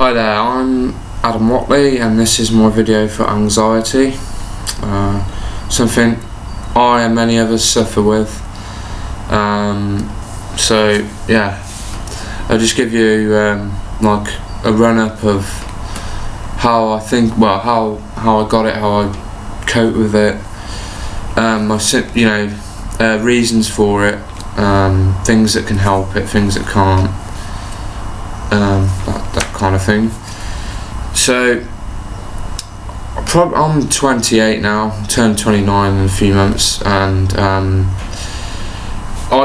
Hi there, I'm Adam Watley and this is my video for anxiety, something I and many others suffer with. So yeah, I'll just give you like a run-up of how I think, how I got it, how I cope with it, reasons for it, things that can help it, things that can't, that kind of thing. So I'm 28 now, turned 29 in a few months, and I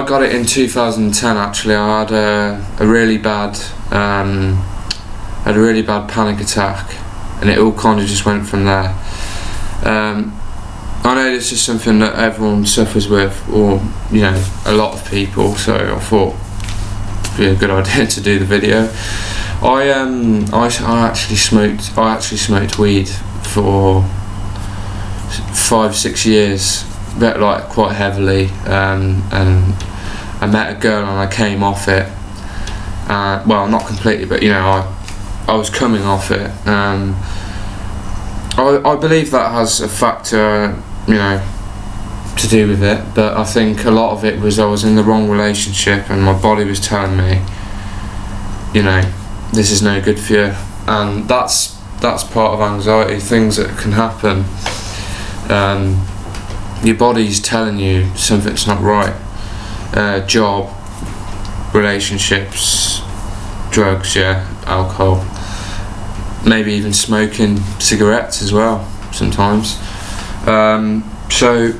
got it in 2010. Actually, I had a really bad panic attack, and it all kind of just went from there. I know this is something that everyone suffers with, or a lot of people, so I thought it'd be a good idea to do the video. I actually smoked weed for 5-6 years, but like quite heavily, and I met a girl and I came off it. Well, not completely, but I was coming off it. I believe that has a factor, to do with it, but I think a lot of it was I was in the wrong relationship and my body was telling me, this is no good for you, and that's part of anxiety. Things that can happen, your body's telling you something's not right. Job, relationships, drugs, alcohol, maybe even smoking cigarettes as well sometimes. So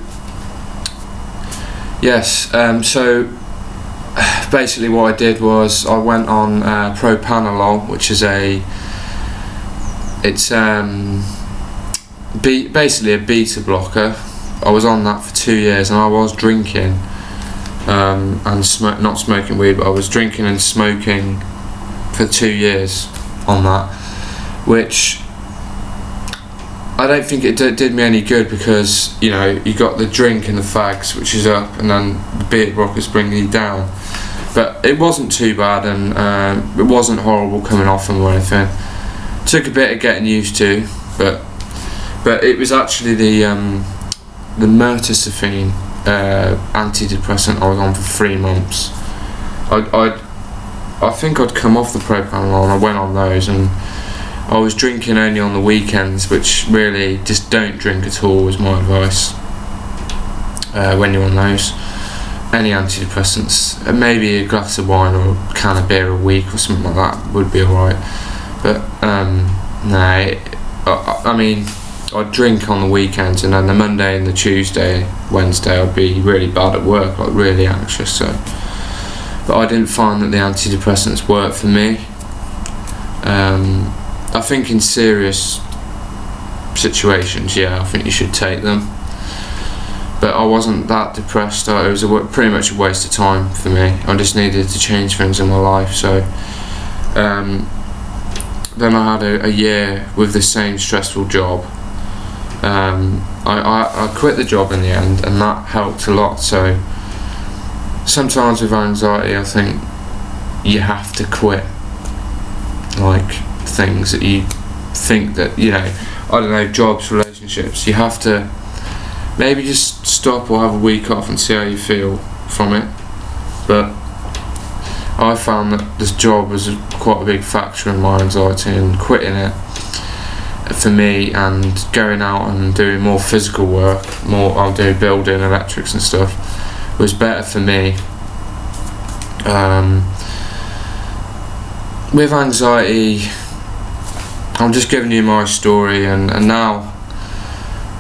basically what I did was I went on propranolol, which is basically a beta blocker. I was on that for 2 years, and I was drinking and not smoking weed, but I was drinking and smoking for 2 years on that, which I don't think it did me any good, because you got the drink and the fags, which is up, and then the beta blockers bring you down. But it wasn't too bad, and it wasn't horrible coming off them or anything. Took a bit of getting used to, but it was actually the mirtazapine antidepressant I was on for 3 months. I think I'd come off the propranolol and I went on those, and I was drinking only on the weekends, which really just don't drink at all is my advice when you're on those. Any antidepressants, maybe a glass of wine or a can of beer a week or something like that would be alright. But I'd drink on the weekends, and then the Monday and the Tuesday, Wednesday, I'd be really bad at work, like really anxious. So, but I didn't find that the antidepressants worked for me. I think in serious situations, I think you should take them. But I wasn't that depressed. It was pretty much a waste of time for me. I just needed to change things in my life. So then I had a year with the same stressful job. I quit the job in the end, and that helped a lot. So sometimes with anxiety, I think you have to quit like things that you think that I don't know, jobs, relationships. You have to maybe just stop or have a week off and see how you feel from it. But I found that this job was quite a big factor in my anxiety, and quitting it for me and going out and doing more physical work, I'll do building, electrics and stuff, was better for me. With anxiety, I'm just giving you my story, and now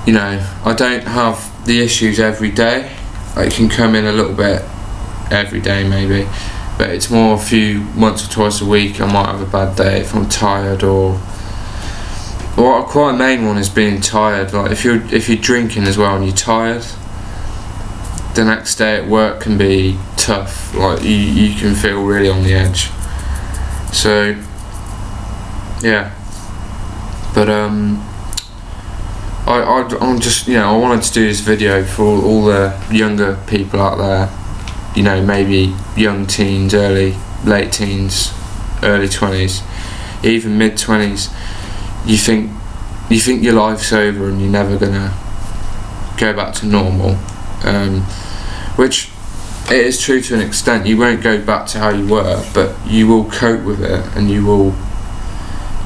I don't have the issues every day. It can come in a little bit every day maybe, but it's more once or twice a week. I might have a bad day if I'm tired, or quite a main one is being tired. Like if you're drinking as well and you're tired, the next day at work can be tough. Like you can feel really on the edge. So but I'm just I wanted to do this video for all the younger people out there, maybe young teens, late teens, early 20s, even mid-20s, you think your life's over and you're never gonna go back to normal, which it is true to an extent. You won't go back to how you were, but you will cope with it and you will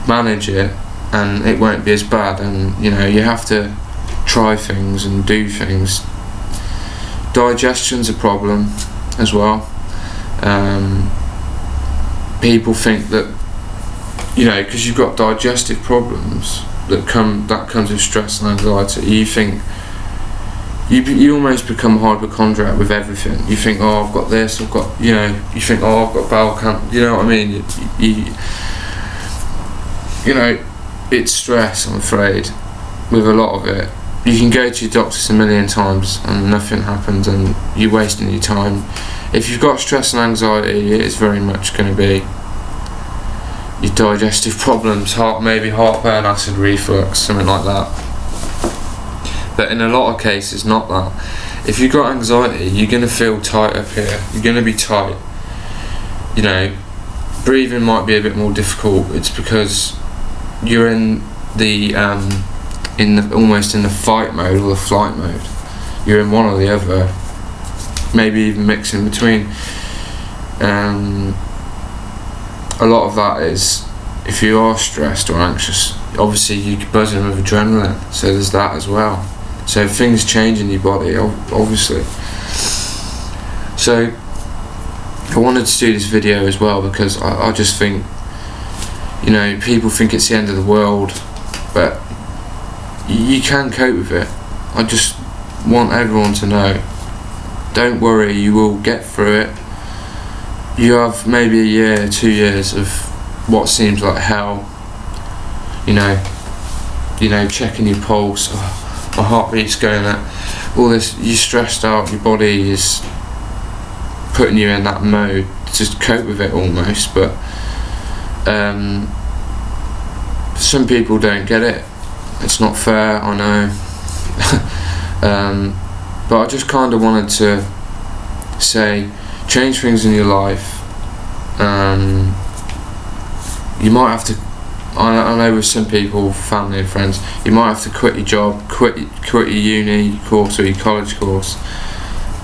manage it, and it won't be as bad. And you know, you have to try things and do things. Digestion's a problem as well. People think that, you know, because you've got digestive problems that comes with stress and anxiety, you think you almost become hypochondriac with everything. You think, oh, I've got this, I've got, you know, you think, oh, I've got bowel cancer, you know what I mean? You know, it's stress, I'm afraid, with a lot of it. You can go to your doctors a million times and nothing happens, and you're wasting your time. If you've got stress and anxiety, it's very much going to be your digestive problems, maybe heartburn, acid reflux, something like that. But in a lot of cases, not that. If you've got anxiety, you're going to feel tight up here. You're going to be tight. You know, breathing might be a bit more difficult. It's because you're in the almost in the fight mode or the flight mode. You're in one or the other, maybe even mixing between. A lot of that is, if you are stressed or anxious, obviously you're buzzing with adrenaline, so there's that as well. So things change in your body, obviously. So I wanted to do this video as well because I just think, you know, people think it's the end of the world, but you can cope with it. I just want everyone to know, don't worry, you will get through it. You have maybe a year, 2 years of what seems like hell. You know, checking your pulse, my heartbeat's going at all this. You're stressed out, your body is putting you in that mode to cope with it almost. But some people don't get it. It's not fair, I know. But I just kind of wanted to say, change things in your life. You might have to, I know with some people, family and friends, you might have to quit your job, quit your uni course or your college course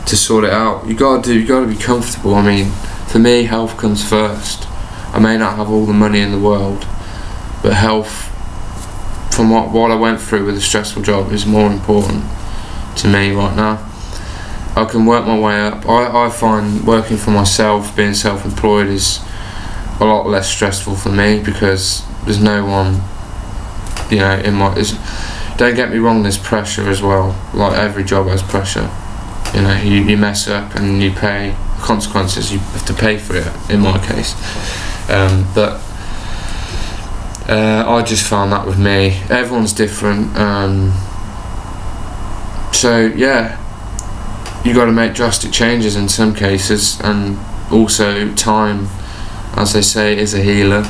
to sort it out. You gotta be comfortable. I mean, for me, health comes first. I may not have all the money in the world, but health, from what I went through with a stressful job, is more important to me right now. I can work my way up. I find working for myself, being self-employed, is a lot less stressful for me because there's no one, you know, don't get me wrong, there's pressure as well. Like every job has pressure. You know, you mess up and you pay consequences. You have to pay for it. In my case, but I just found that with me. Everyone's different. So yeah, you got to make drastic changes in some cases, and also time, as they say, is a healer,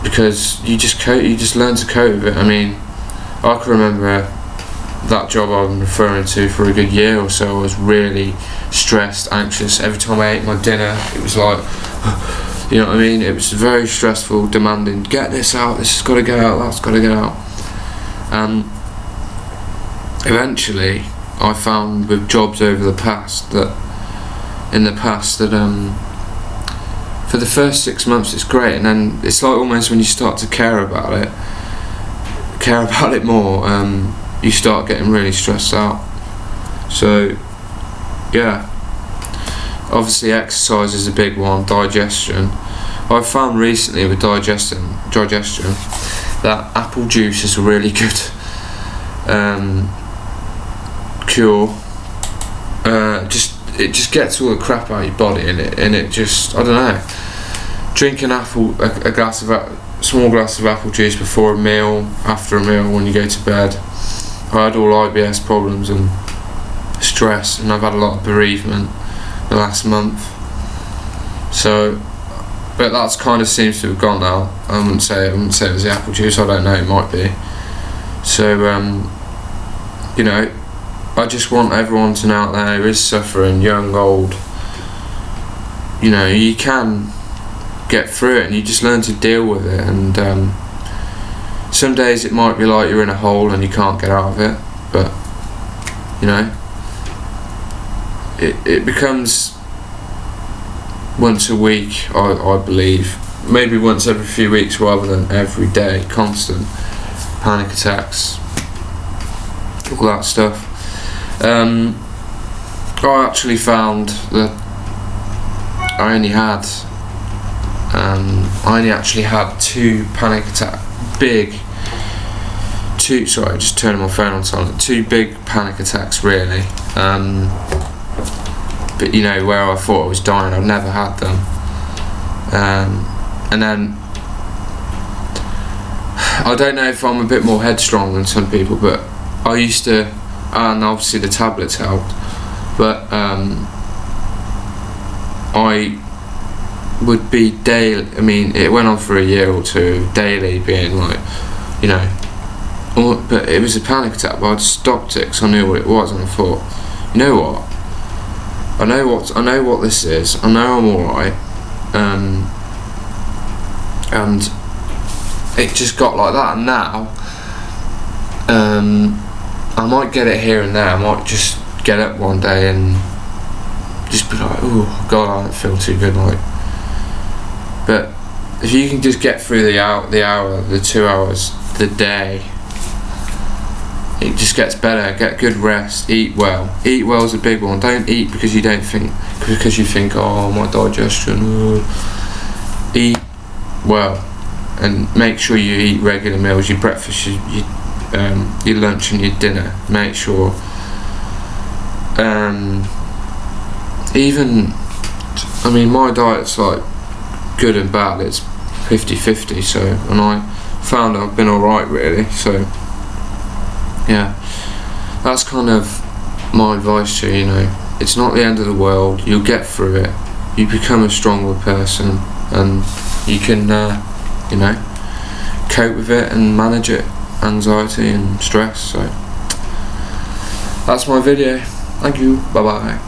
because you just learn to cope with it. I mean, I can remember that job I'm referring to for a good year or so. I was really stressed, anxious. Every time I ate my dinner, it was like, you know what I mean? It was very stressful, demanding, get this out, this has got to get out, that's got to get out. And eventually I found with jobs over the past that for the first 6 months it's great, and then it's like almost when you start to care about it more, you start getting really stressed out. So yeah, obviously exercise is a big one. Digestion, I've found recently with digestion that apple juice is a really good cure. It just gets all the crap out of your body, and it just, I don't know, drink a small glass of apple juice before a meal, after a meal, when you go to bed. I had all IBS problems and stress, and I've had a lot of bereavement the last month. So, but that's kind of seems to have gone now. I wouldn't say it was the apple juice. I don't know, it might be. So, you know, I just want everyone to know out there who is suffering, young, old, you know, you can get through it, and you just learn to deal with it. And some days it might be like you're in a hole and you can't get out of it, but you know, it becomes once a week, I believe, maybe once every few weeks rather than every day, constant panic attacks, all that stuff. I actually found that I only actually had 2 panic attack, sorry, just turning my phone on silent, 2 big panic attacks really, but you know, where I thought I was dying, I've never had them, and then I don't know if I'm a bit more headstrong than some people, but I used to, and obviously the tablets helped, but I would be daily, I mean, it went on for a year or two, daily being like, you know, but it was a panic attack, but I'd stopped it because I knew what it was, and I thought, you know what, I know what this is, I know I'm alright, and it just got like that. And now I might get it here and there. I might just get up one day and just be like, oh god, I don't feel too good, like. But if you can just get through the hour, the 2 hours, the day, it just gets better. Get good rest, eat well. Eat well is a big one. Don't eat because you think, oh, my digestion. Eat well, and make sure you eat regular meals. Your breakfast, your lunch, and your dinner. Make sure. Even, I mean, my diet's like good and bad. It's 50-50. So, and I found I've been alright really. So, yeah, that's kind of my advice to you. You know, it's not the end of the world. You'll get through it. You become a stronger person, and you can, you know, cope with it and manage it, anxiety and stress. So that's my video. Thank you. Bye bye.